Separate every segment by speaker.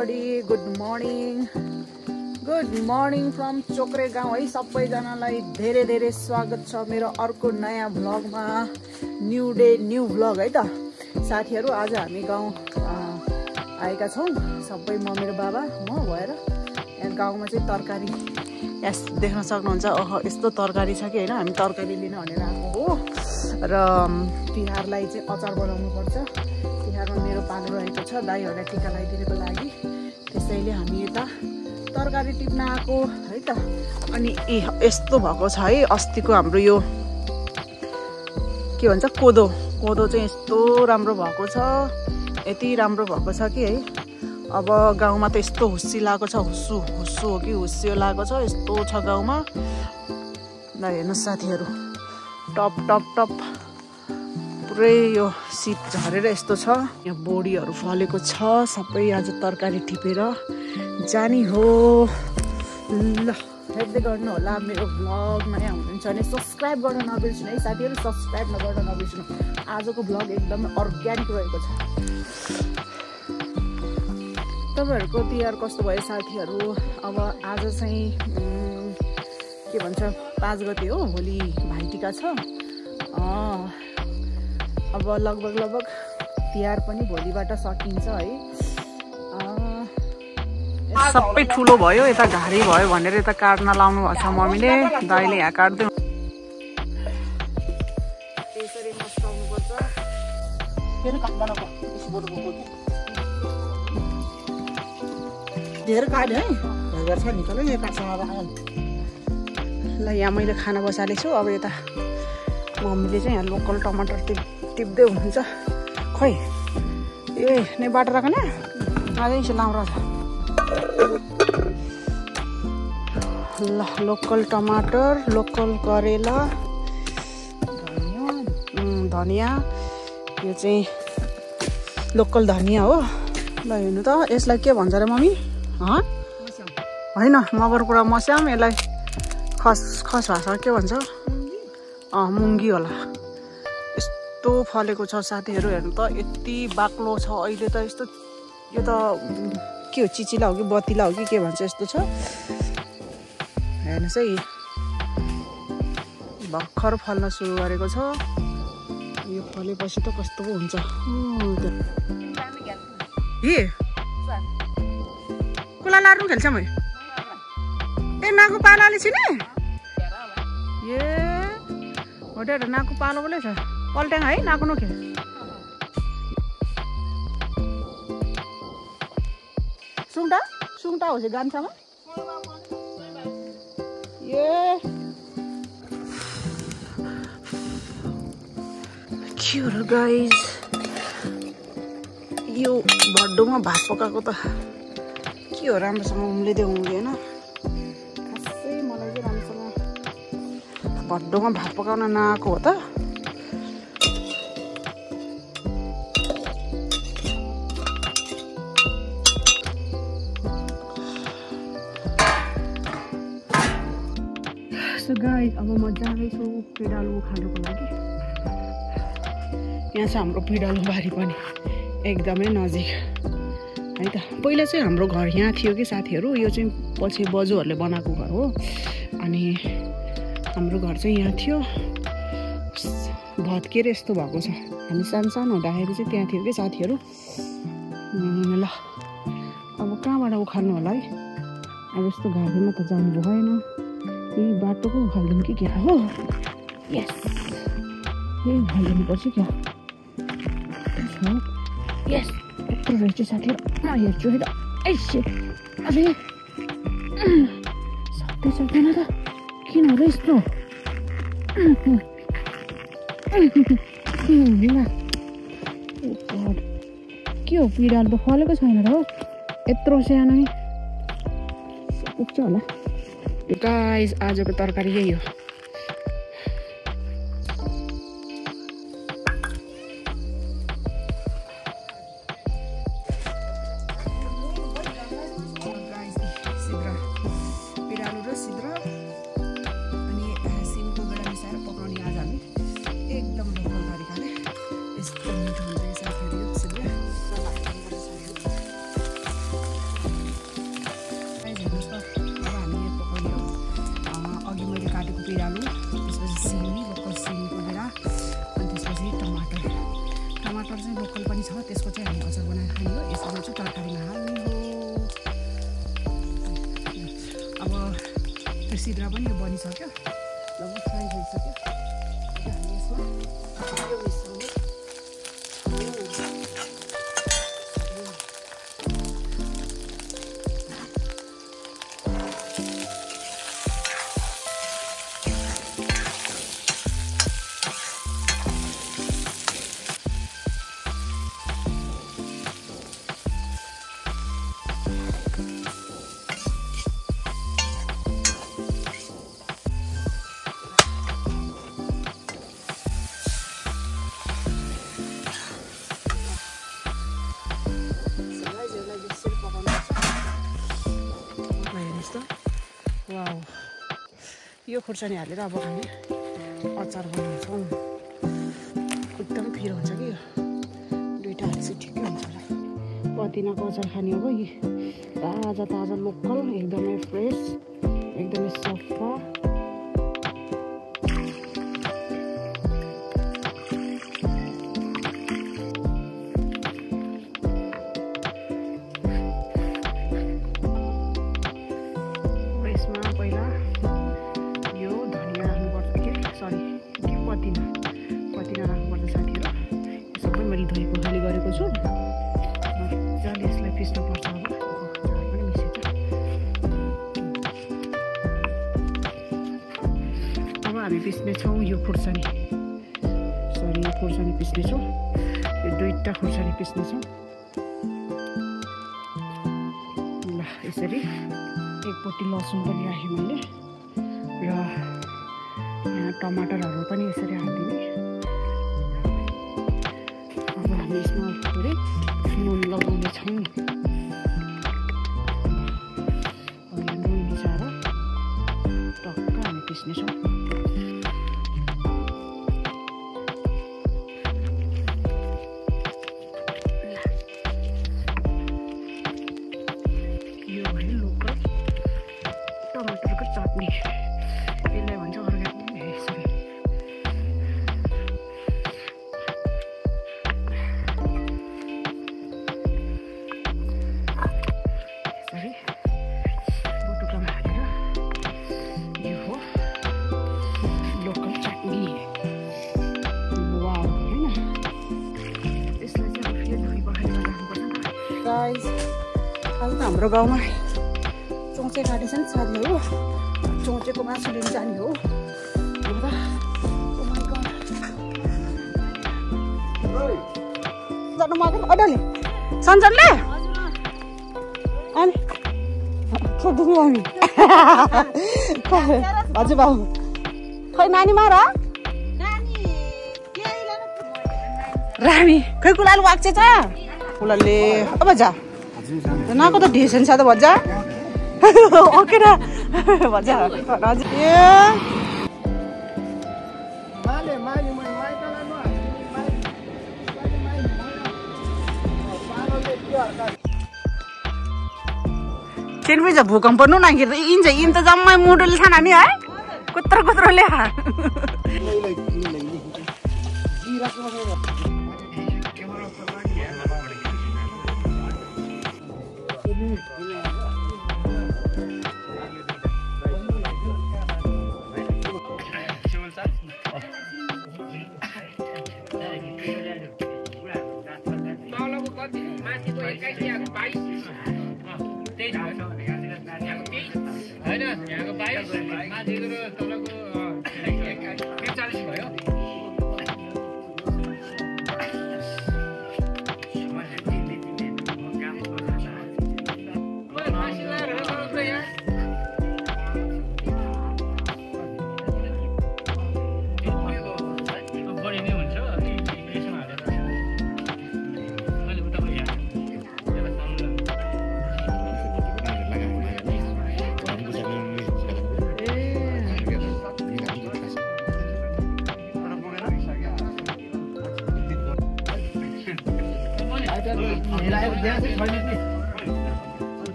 Speaker 1: Everybody good morning from चोक्रे गाउँ है। सबैजनालाई धेरै धेरै स्वागत छ मेरो अर्को नयाँ भ्लगमा। न्यू डे न्यू भ्लग है त साथीहरू। आज हामी गाउँ आएका छौँ सबै, म मेरो बाबा म भएर। यहाँ गाउँमा चाहिँ तरकारी यस देख्न सक्नुहुन्छ। यस्तो तरकारी छ कि होइन, हामी तरकारी लिन भनेर आएको हो। र तिहारलाई चाहिँ अचार बनाउनु पर्छ। तिहारमा मेरो पालो रहेको छ दाइहरूलाई टिका लगाइदिनुको लागि, त्यसैले हामी यता तरकारी टिप्न आएको है त। अनि यस्तो भएको छ है, अस्तिको हाम्रो यो के भन्छ कोदो चाहिँ यस्तो राम्रो भएको छ, यति राम्रो भएको छ कि है। अब गाउँमा त यस्तो हुस्सी लागेको छ, हुस्सु हो कि हुस्सियो लागेको छ, यस्तो छ गाउँमा। ल हेर्नुहोस् साथीहरू, टप टप टप पुरै यो शीत झरेर यस्तो छ। यहाँ बोडीहरू फलेको छ, सबै आज तरकारी टिपेर जानी हो। ल हेर्दै गर्नु होला मेरो भ्लग। नयाँ हुनुहुन्छ भने सब्सक्राइब गर्न नबिर्सनु है साथीहरू, सब्सक्राइब गर्न नबिर्सनु। आजको भ्लग एकदमै अर्ग्यानिक रहेको छ। तपाईँहरूको तिहार कस्तो भयो साथीहरू? अब आज चाहिँ के भन्छ 5 गते हो, भोलि भाइटिका छ। अब लगभग तिहार पनि भोलिबाट सकिन्छ है। सबै ठुलो भयो, यता घारी भयो भनेर यता काट्न लाउनु भएको छ मम्मीले। दाइले यहाँ काट्दै त्यसरी मस्काउनु पर्छ।
Speaker 2: धेरै काट्यो है, छ निकाल्यो नि
Speaker 1: ल यहाँ मैले खाना बसालेको छु। अब यता मम्मीले चाहिँ यहाँ लोकल टमाटर टिप्दै हुनुहुन्छ। खोइ ए नै बाटो राख न अझै लाउँ छ। ल लोकल टमाटर, लोकल करेला, धनियाँ, यो चाहिँ लोकल धनियाँ हो। ल हेर्नु त यसलाई के भन्छ र मम्मी? होइन मगर कुरा मस्याम, यसलाई खस भाषा के भन्छ? मुङ्गी होला। यस्तो फलेको छ साथीहरू, हेर्नु त यति बाक्लो छ अहिले त। यस्तो यो त के हो, चिचिला हो कि बतिला हो कि के भन्छ, यस्तो छ। हेर्नुहोस् है, भर्खर फल्न सुरु गरेको छ। यो फलेपछि त कस्तो पो हुन्छ। कुला लार्नु खेल्छ मै ए नाको पालाले छिने ए होटेल नाको पालो बोले छ पल्ट्याङ है नाको नखे सुङटा हो चाहिँ गान्छामा ए के हो र गाइज। यो भड्डोमा भात पकाएको त के हो, राम्रोसँग उम्लिँदै उम्लिएन खासै। मलाई चाहिँ राम्रोसँग भड्डोमा भात पकाउन नआएको हो त। गाइस अब म जाँदैछु पिँडालु खानुको लागि। यहाँ छ हाम्रो पिँडालु बारी पनि एकदमै नजिक है त। पहिला चाहिँ हाम्रो घर यहाँ थियो कि साथीहरू, यो चाहिँ पछि बजुहरूले बनाएको घर हो। अनि हाम्रो घर चाहिँ यहाँ थियो, भत्केर यस्तो भएको छ। हामी सानो हुँदाखेरि चाहिँ त्यहाँ थियो कि साथीहरू। ल अब कहाँबाट उखाल्नु होला है? अब यस्तो घारीमा त जानु भएन, यही बाटोको उखालिदिउँ कि क्या हो? यस यही उखालिदिनु पर्छ क्या। यस यत्रो रहेछ साथीहरू, म हेर्छु है त। अरे सक्दैन त, किन हो र यस्तो? के हो पिँडालु त फलेको छैन र हो, यत्रो सानो नि पुग्छ होला। गाइस आजको तरकारी यही हो। पिँडालु र सिद्रा अनि सिमको बेला मिसाएर पकाउने आज हामी एकदम लोकल तरिकाले। यस्तो मिठो हुन्छ यो साथीहरू, यो सिद्रा सिद्रा पनि बनिसक्यो लगभग फ्राई भइसक्यो हामी यसमा यो मिसाउने यो खुर्सानी हालेर अब हामी अचार बनाउँछौँ एकदम पिरो हुन्छ कि यो दुईटा हालेपछि ठिकै हुन्छ होला पदिनाको अचार खाने हो कि ताजा ताजा लोकल एकदमै फ्रेस एकदमै सफा पिस्नेछौँ यो खुर्सानी यो खुर्सानी पिस्नेछौँ यो दुईटा खुर्सानी पिस्नेछौँ ल यसरी एक पोटी लसुन पनि राखेँ मैले र यहाँ टमाटरहरू पनि यसरी हालिदिने अब हामी यसमा थोरै नुन लगाउनेछौँ नुन मिसाएर टक्क हामी पिस्नेछौँ आज त हाम्रो गाउँमा चौचे काटेछ नि साथीले हो चौचेको मासु लिन जाने हो जानु माग अडले सञ्जनले अनि सोध्नु हामी हजुर बाबु खै नानी मार रामी खै कुलाल वाक्चे छ कुलाले अब जा नाको त ढेसन छ त भजा ओके र भजा हजुर चिनबिज भूकम्प नु नागिर इंज इन त जम्मै मुडुले छ नानी है कुत्र कुत्रले हा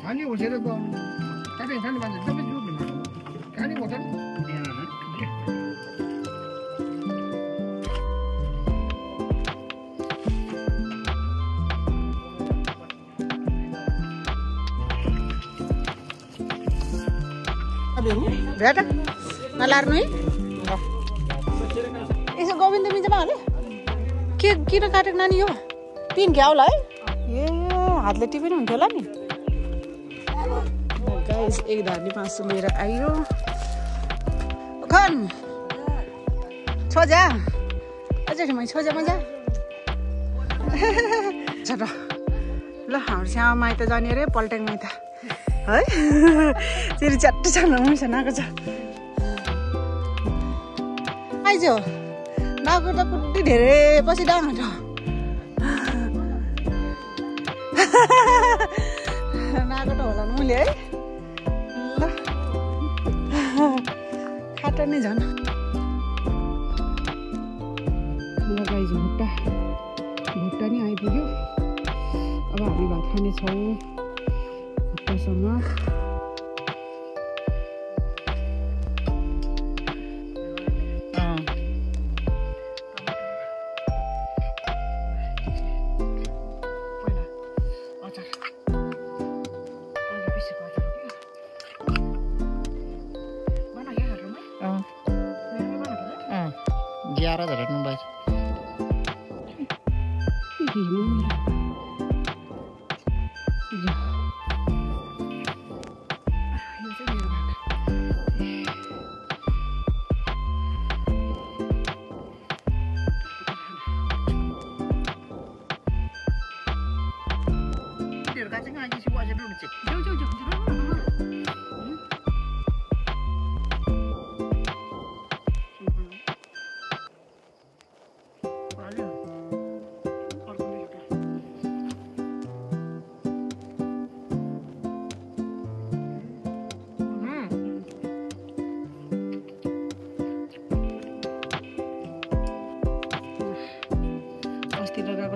Speaker 2: खाने उठेर काटे खाने मान्छे सबै खाने उठेर
Speaker 1: भेट नलार्नु है यसो गोविन्द मिजामा हाल्यो के किन काटेको नानी यो पिन क्या होला है ए हातले टिपेन हुन्थ्यो होला नि गाइस एक धार्नी मासु लिएर आयो खन छोजा अझै छोजा मजा ल हाम्रो श्यामा माइत जाने अरे पल्टेङ माइत है फेरि च्याट्टो छान्न हुन्छ नाको छ आइज नाको त कुट्टी धेरै पछि डाङ नाको त होला मैले है ल खाटा नै झन् गाइज भुट्टा नि आइपुग्यो अब हामी भात खानेछौँ भुट्टासँग
Speaker 2: Giara dari Numbas.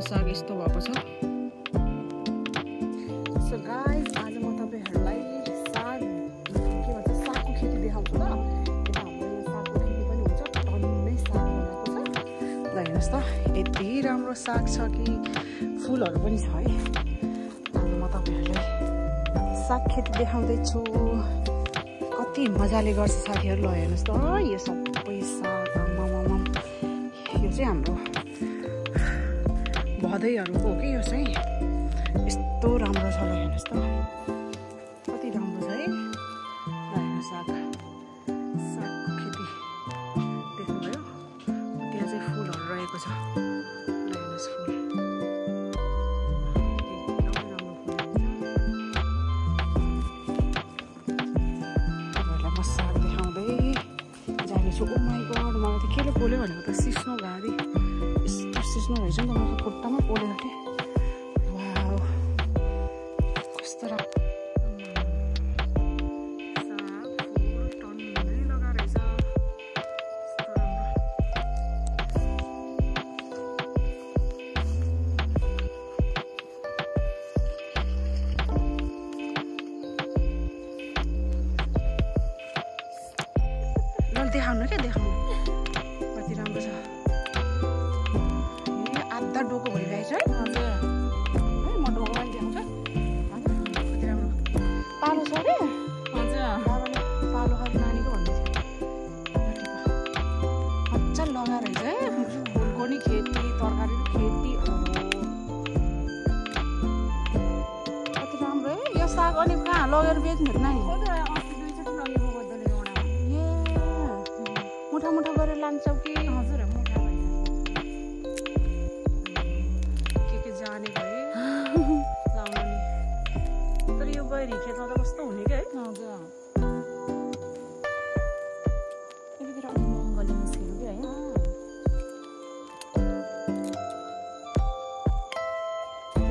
Speaker 1: साग यस्तो भएको छ सो गाइस आज म तपाईहरुलाई साग के भन्छ सागको खेती देखाउँछु ल यता हाम्रो यो सागको खेती पनि हुन्छ टन्नै साग बनाएको छ ल हेर्नुस् त यति राम्रो साग छ कि फुलहरु पनि छ है आज म तपाईहरुलाई साग खेती देखाउँदै छु कति मजाले गर्छ साथीहरु ल हेर्नुस् त यो सबै साग ममम यो चाहिँ हाम्रो भदैहरुको हो कि यो चाहिँ यस्तो राम्रो छ ल हेर्नुस् त कति राम्रो छ है ल हेर्नुस् सागको खेती देख्नुभयो त्यहाँ चाहिँ फुलहरु रहेको छ ल हेर्नुस् फुल एकदमै राम्रो फुल तपाईहरुलाई म साग देखाउँदै जानेछु ओ माइ गॉड मलाई त केले पोल्यो भनेको त सिस्नो घारी सिस्नो रहेछ नि त मलाई खुट्टामा पोलेको थिएँ वाउ कस्तो राम्रो साग फुल टन्नै लगा रहेछ ल देखाउनु क्या देखाउनु कति राम्रो छ डोको भइरहेछ है हजुर है म डोको पनि देखाउँछु कति राम्रो पालो छ रे हजुर बाबाले पालो खाएको नानीको भन्दै थियो मजा लगा रहेछ है फुलको नि खेती तरकारीको खेती कति राम्रो है यो साग अनि कहाँ लगेर बेच्नु नानी मुठा मुठा गरेर लान्छौ कि हजुर जाने भए लाउनु नि तर यो गैरी खेतमा त कस्तो हुने क्या है हजुर यतिखेर अलि महँगोले निस्केको कि है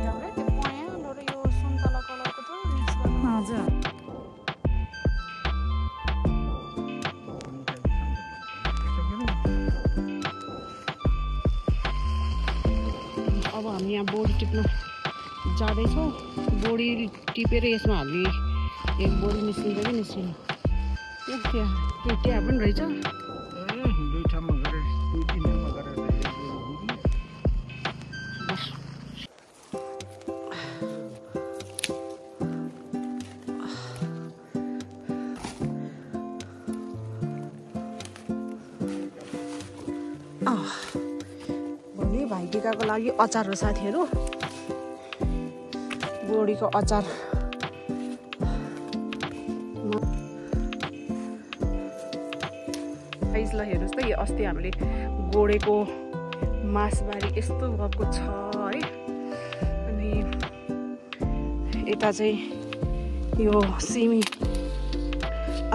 Speaker 1: राम्रो त्यो पहेँलो र यो सुन्तला कलरको थियो मिक्स गर्नु हजुर अब हामी यहाँ बोडी टिप्न जाँदैछौँ बोडी टिपेर यसमा हाल्ने एक बोडी निस्किन्छ कि निस्किनु यो त्यहाँ पनि रहेछ
Speaker 2: दुई ठाउँमा गरेर दुई तीन ठाउँमा गरेर
Speaker 1: भोलि भाइटिकाको लागि अचार हो साथीहरू, बोडीको अचार। ल हेर्नुहोस् त, यो अस्ति हामीले गोडेको मासबारी यस्तो भएको छ है। अनि यता चाहिँ यो सिमी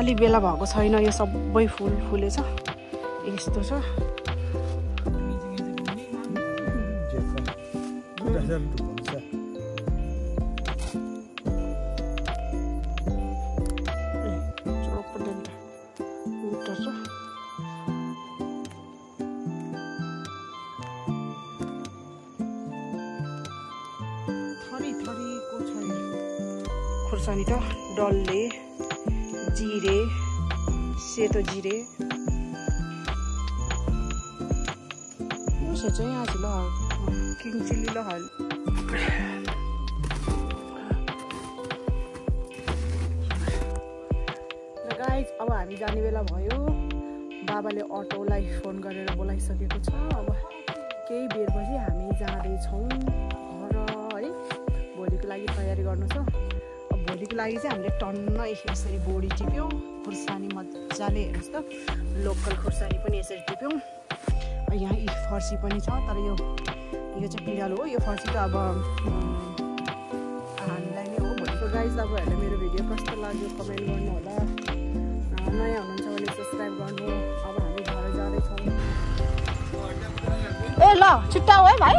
Speaker 1: अलि बेला भएको छैन, यो सबै फुल फुलेछ, यस्तो छ। खुर्सानी त डल्ले, जिरे, सेतो जिरे उसो चाहिँ आज ल किङ चिल्ली ल हाल। गाइज अब हामी जाने बेला भयो। बाबाले अटोलाई फोन गरेर बोलाइसकेको छ। अब केही बेरपछि हामी जाँदैछौँ घर है। भोलिको लागि तयारी गर्नु छ। भोलिको लागि चाहिँ हामीले टन्न यसरी बोडी टिप्यौँ। खुर्सानी मजाले हेर्नुहोस् त, लोकल खुर्सानी पनि यसरी टिप्यौँ। यहाँ यी फर्सी पनि छ, तर यो चाहिँ पिँडालु हो। यो फर्सी त अब हामीलाई नै हो। भोलिको गाइज तपाईँहरूले मेरो भिडियो कस्तो लाग्यो कमेन्ट गर्नु होला। नयाँ हुनुहुन्छ भने सब्सक्राइब गर्नु। अब हामी घर जाँदैछौँ। ए ल छिट्टा हो है भाइ।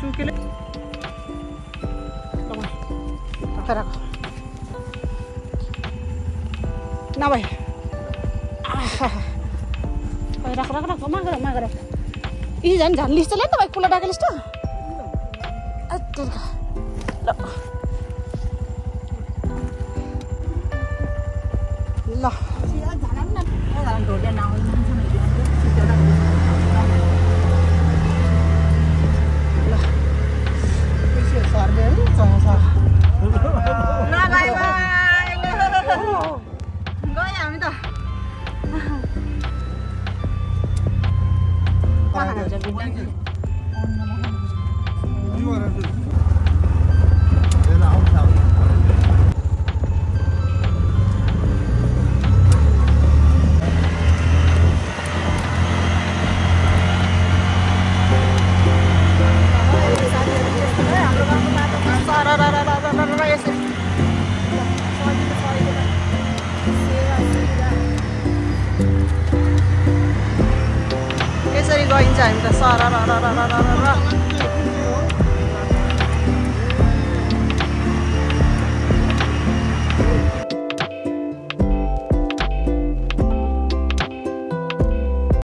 Speaker 1: सुकेले ना भाइ राख राख राख मागर यी झन् झन् लिस्ट ल त भाइ, कुला डाके लिस्ट ल यसरी गइन्छ हामी त। सर